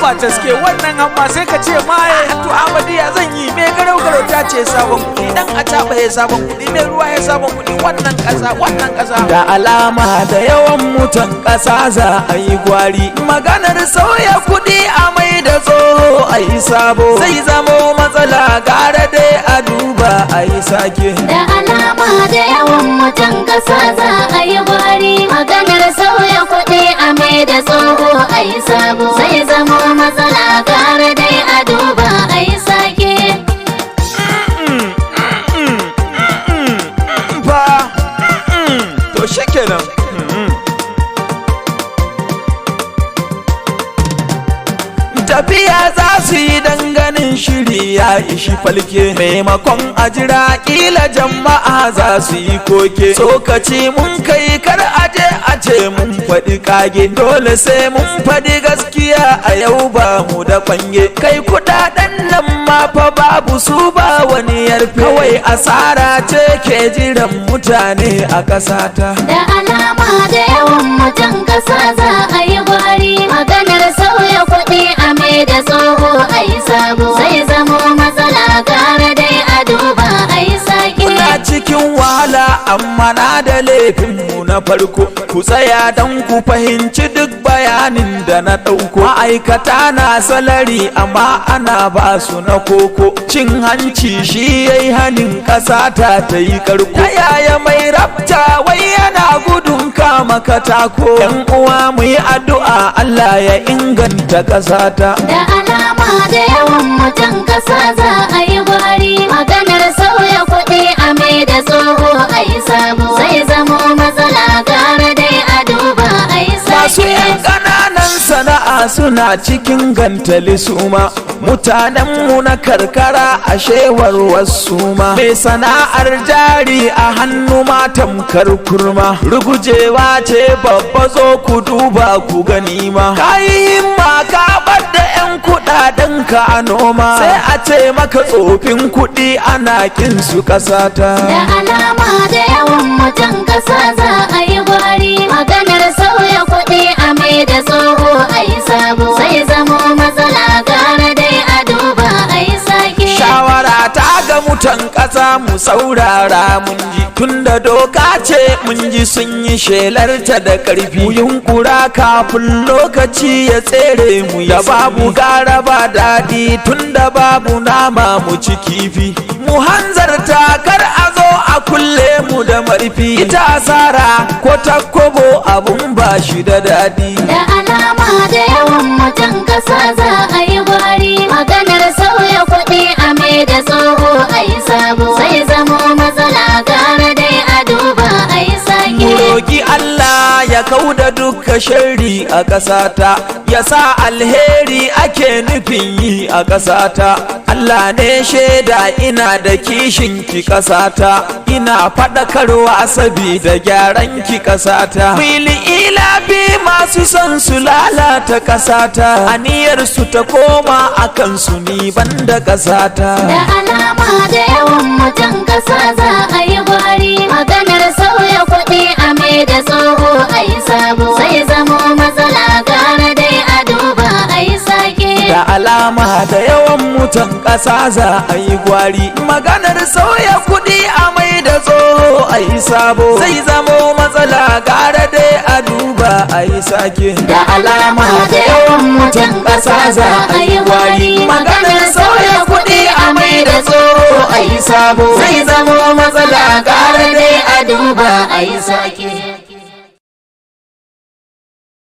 ba taske wannan amma sai ka ce maye to Ahmadiyya zan yi me garau ta ce sabon kuɗi dan a taɓa ya sabon kuɗi me ruwa ya sabon kuɗi wannan ƙasa da alama da yawan mutan ƙasa za a yi gwari maganar sauya kuɗi a mai da tsoho a yi sabo zai zamo matsala gara dai a duba a yi sake da alama da yawan mutan ƙasa za a yi gwari maganar sauya kuɗi a mai da tsoho a yi sabo zai zamo matsala gara dai a duba a yi sake to shikenan tafiya za su yi danganin shiri ya ishi falke maimakon a jira kila jama'a za su yi koke tsokaci mun kai kar aje a ce mun faɗi kage dole sai mun faɗi gaskiya a yau ba mu da kwange kai kudaden nan ma fa babu su ba wani yarfe kawai asara ce ke jiran mutane a ƙasata da alama da yawan mutan ƙasa za a yi gwari maganar sauya kuɗi a mai da tsoho a yi sabo zai zamo matsala gara dai a duba a yi sake muna cikin wahala amma na da laifinmu na farko ku tsaya don ku fahimci duk bayanin da na ɗauko ma'aikata na salari amma ana ba su na koko cin hanci shi yayi hanin ƙasa ta yi karko ta yaya mai rabta wai yana gudun kama katako yan uwa mu yi addu'a Allah ya inganta ƙasata da alama da yawan mutan ƙasa za a yi gwari maganar sauya kuɗi a mai da tsoho a yi sabo zai zamo matsala gara dai a duba a yi masu sake yan ƙananan sana'a suna cikin gantali suma mutanenmu na karkara a shewar wasu ma mai sana'ar jari a hannu ma tamkar kurma rugujewa ce babba zo ku duba ku gani ma kayi himma ka bar da yan kudaden ka a noma sai a ce maka tsofin kuɗi ana kin su ƙasata da alama da yawan mutan ƙasa za a yi gwari maganar sauya kuɗi a mai da tsoho a yi sabo zai zamo matsala gara dai a duba a yi sake shawara ta ga mutan ƙasa mu saurara mun ji tunda doka ce mun ji sun yi shelarta da ƙarfi mu yunkura kafin lokaci ya tsere mu da babu gara ba daɗi tunda babu nama mu ci kifi mu hanzarta kar a zo a kulle mu da marfi ita asara ko takobo abun ba shi da daɗi da alama da yawan mutan ƙasa za a yi gwari maganar sauya kuɗi a mai da tsoho a yi sabo zai zamo matsala gara dai a duba a yi sake roki Allah ya kauda duka sharri a ƙasata ya sa alheri ake nufin yi a ƙasata Allah ne shaida ina da kishin ki ƙasata ina faɗakarwa sabida gyaran ki ƙasata mili ilabi masu son su lalata ƙasata aniyar su ta koma akan su ni banda ƙasata da alama da yawan mutan ƙasa za a yi gwari maganar sauya kuɗi a mai da tsoho a yi sabo zai zamo matsala gara dai a duba a yi sake da alama da yawan mutan ƙasa za a yi gwari maganar sauya kuɗi a mai da tsoho a yi sabo zai zamo matsala gara dai a duba a yi sake da alama da yawan mutan ƙasa za a yi gwari maganar sauya kuɗi a mai da tsoho a yi sabo zai zamo matsala gara dai a duba a yi sake